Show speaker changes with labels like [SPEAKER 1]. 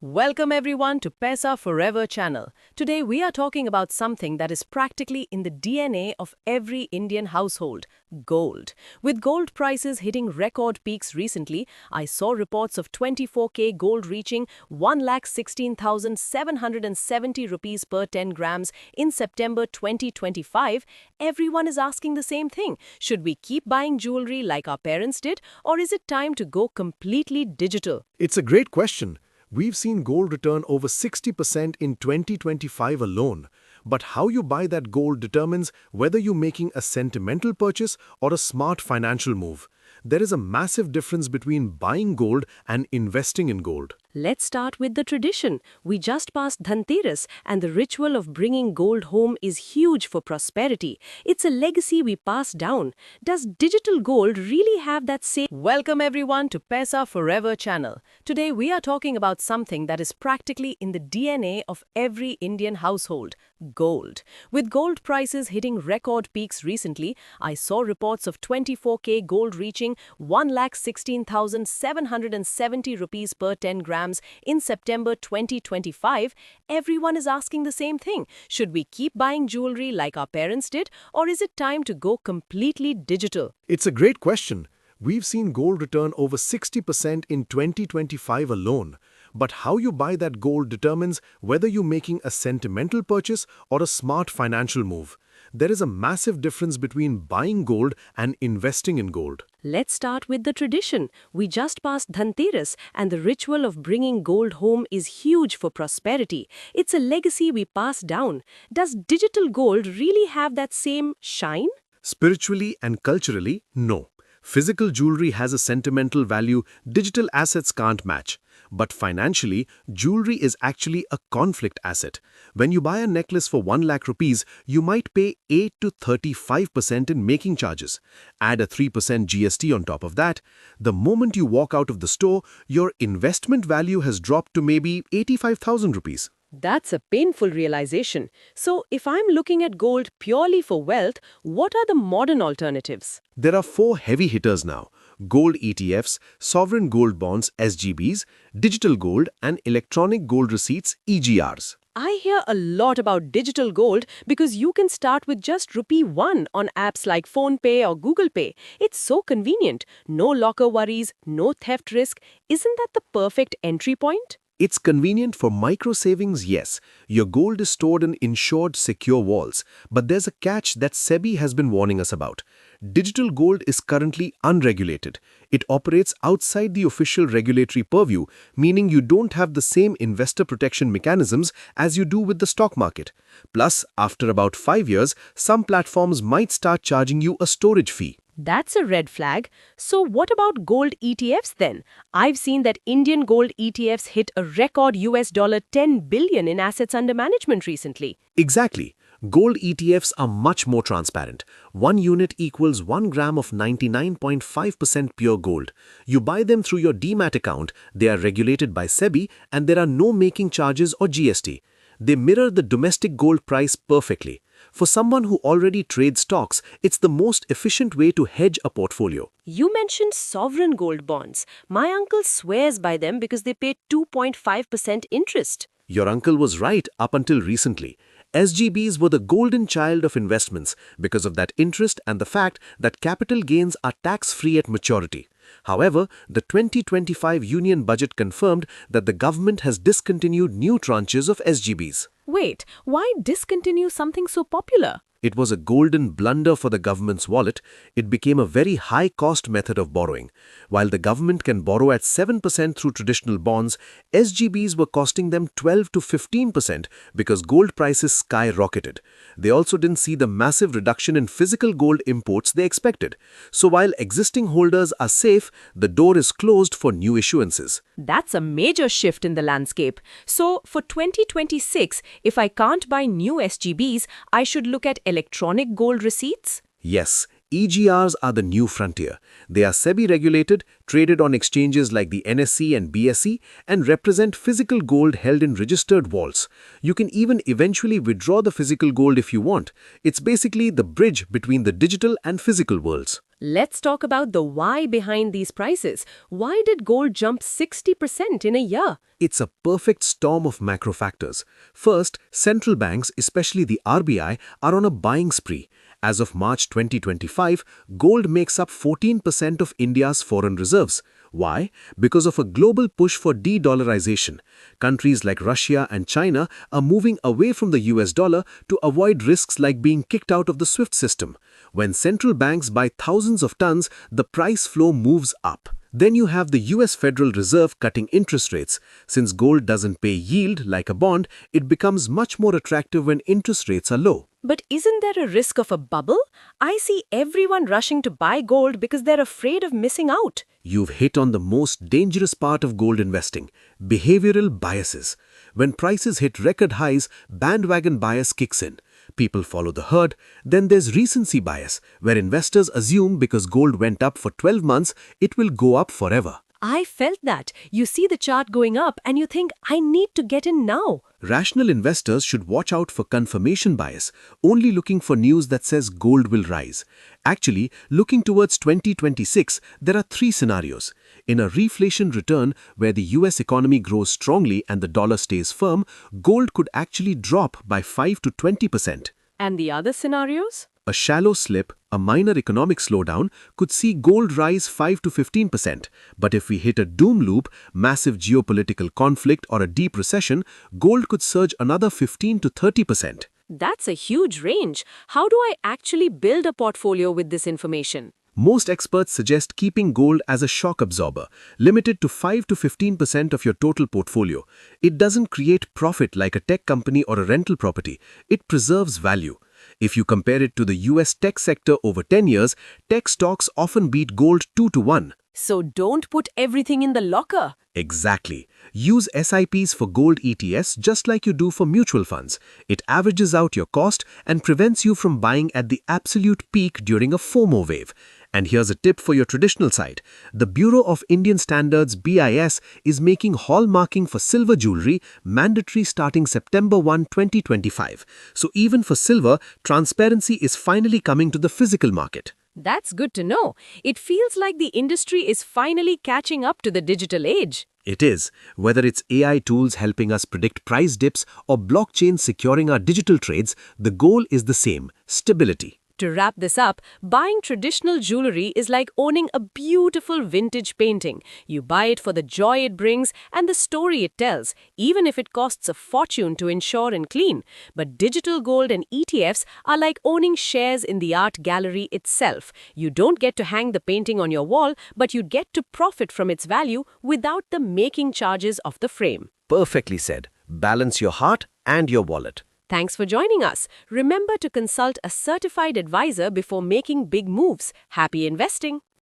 [SPEAKER 1] Welcome everyone to Paisa Forever channel. Today we are talking about something that is practically in the DNA of every Indian household, gold. With gold prices hitting record peaks recently, I saw reports of 24K gold reaching 1,16,770 rupees per 10 grams in September 2025. Everyone is asking the same thing. Should we keep buying jewelry like our parents did, or is it time to go completely digital?
[SPEAKER 2] It's a great question. We've seen gold return over 60% in 2025 alone. But how you buy that gold determines whether you're making a sentimental purchase or a smart financial move. There is a massive difference between buying gold and investing in gold.
[SPEAKER 1] Let's start with the tradition. We just passed Dhanteras, and the ritual of bringing gold home is huge for prosperity. It's a legacy we pass down. Does digital gold really have that same? Welcome everyone to Paisa Forever channel. Today we are talking about something that is practically in the DNA of every Indian household, gold. With gold prices hitting record peaks recently, I saw reports of 24K gold reaching 1,16,770 rupees per 10 grams in September 2025. Everyone is asking the same thing. Should we keep buying jewelry like our parents did, or is it time to go completely digital?
[SPEAKER 2] It's a great question. We've seen gold return over 60% in 2025 alone. But how you buy that gold determines whether you're making a sentimental purchase or a smart financial move. There is a massive difference between buying gold and investing in gold.
[SPEAKER 1] Let's start with the tradition. We just passed Dhanteras, and the ritual of bringing gold home is huge for prosperity. It's a legacy we pass down. Does digital gold really have that same shine?
[SPEAKER 2] Spiritually and culturally, no. Physical jewelry has a sentimental value digital assets can't match. But financially, jewelry is actually a conflict asset. When you buy a necklace for 1 lakh rupees, you might pay 8 to 35% in making charges. Add a 3% GST on top of that. The moment you walk out of the store, your investment value has dropped to maybe 85,000 rupees.
[SPEAKER 1] That's a painful realization. So, if I'm looking at gold purely for wealth, what are the modern alternatives?
[SPEAKER 2] There are 4 heavy hitters now: gold ETFs, sovereign gold bonds SGBs, digital gold, and electronic gold receipts EGRs.
[SPEAKER 1] I hear a lot about digital gold because you can start with just rupee 1 on apps like PhonePe or Google Pay. It's so convenient. No locker worries, no theft risk. Isn't that the perfect entry point?
[SPEAKER 2] It's convenient for micro savings, yes. Your gold is stored in insured, secure vaults. But there's a catch that SEBI has been warning us about. Digital gold is currently unregulated. It operates outside the official regulatory purview, meaning you don't have the same investor protection mechanisms as you do with the stock market. Plus, after about 5 years, some platforms might start charging you a storage fee.
[SPEAKER 1] That's a red flag. So what about gold ETFs then? I've seen that Indian gold ETFs hit a record $10 billion in assets under management recently.
[SPEAKER 2] Exactly. Gold ETFs are much more transparent. 1 unit equals 1 gram of 99.5% pure gold. You buy them through your demat account, they are regulated by SEBI, and there are no making charges or GST. They mirror the domestic gold price perfectly. For someone who already trades stocks, it's the most efficient way to hedge a portfolio.
[SPEAKER 1] You mentioned sovereign gold bonds. My uncle swears by them because they pay 2.5% interest.
[SPEAKER 2] Your uncle was right up until recently. SGBs were the golden child of investments because of that interest and the fact that capital gains are tax-free at maturity. However, the 2025 Union Budget confirmed that the government has discontinued new tranches of SGBs.
[SPEAKER 1] Wait, why discontinue something so popular?
[SPEAKER 2] It was a golden blunder for the government's wallet. It became a very high-cost method of borrowing. While the government can borrow at 7% through traditional bonds, SGBs were costing them 12 to 15% because gold prices skyrocketed. They also didn't see the massive reduction in physical gold imports they expected. So while existing holders are safe, the door is closed for new issuances.
[SPEAKER 1] That's a major shift in the landscape. So for 2026, if I can't buy new SGBs, I should look at electronic gold receipts?
[SPEAKER 2] Yes, EGRs are the new frontier. They are SEBI regulated, traded on exchanges like the NSE and BSE, and represent physical gold held in registered vaults. You can even eventually withdraw the physical gold if you want. It's basically the bridge between the digital and physical worlds.
[SPEAKER 1] Let's talk about the why behind these prices. Why did gold jump 60% in a year?
[SPEAKER 2] It's a perfect storm of macro factors. First, central banks, especially the RBI, are on a buying spree. As of March 2025, gold makes up 14% of India's foreign reserves. Why? Because of a global push for de-dollarization. Countries like Russia and China are moving away from the US dollar to avoid risks like being kicked out of the SWIFT system. When central banks buy thousands of tons, the price flow moves up. Then you have the US Federal Reserve cutting interest rates. Since gold doesn't pay yield like a bond, it becomes much more attractive when interest rates are low.
[SPEAKER 1] But isn't there a risk of a bubble? I see everyone rushing to buy gold because they're afraid of missing out.
[SPEAKER 2] You've hit on the most dangerous part of gold investing, behavioral biases. When prices hit record highs, bandwagon bias kicks in. People follow the herd. Then there's recency bias, where investors assume because gold went up for 12 months, it will go up forever.
[SPEAKER 1] I felt that. You see the chart going up and you think, I need to get in now.
[SPEAKER 2] Rational investors should watch out for confirmation bias, only looking for news that says gold will rise. Actually, looking towards 2026, there are three scenarios. In a reflation return, where the US economy grows strongly and the dollar stays firm, gold could actually drop by 5 to 20%.
[SPEAKER 1] And the other scenarios?
[SPEAKER 2] A shallow slip, a minor economic slowdown, could see gold rise 5 to 15%. But if we hit a doom loop, massive geopolitical conflict or a deep recession, gold could surge another 15 to 30%.
[SPEAKER 1] That's a huge range. How do I actually build a portfolio with this information?
[SPEAKER 2] Most experts suggest keeping gold as a shock absorber, limited to 5 to 15% of your total portfolio. It doesn't create profit like a tech company or a rental property. It preserves value. If you compare it to the US tech sector over 10 years, tech stocks often beat gold 2 to 1.
[SPEAKER 1] So don't put everything in the locker.
[SPEAKER 2] Exactly. Use SIPs for gold ETFs just like you do for mutual funds. It averages out your cost and prevents you from buying at the absolute peak during a FOMO wave. And here's a tip for your traditional side. The Bureau of Indian Standards BIS is making hallmarking for silver jewelry mandatory starting September 1, 2025. So even for silver, transparency is finally coming to the physical market.
[SPEAKER 1] That's good to know. It feels like the industry is finally catching up to the digital age.
[SPEAKER 2] It is. Whether it's AI tools helping us predict price dips or blockchain securing our digital trades, the goal is the same: stability.
[SPEAKER 1] To wrap this up, buying traditional jewelry is like owning a beautiful vintage painting. You buy it for the joy it brings and the story it tells, even if it costs a fortune to insure and clean. But digital gold and ETFs are like owning shares in the art gallery itself. You don't get to hang the painting on your wall, but you get to profit from its value without the making charges of the frame.
[SPEAKER 2] Perfectly said. Balance your heart and your wallet.
[SPEAKER 1] Thanks for joining us. Remember to consult a certified advisor before making big moves. Happy investing!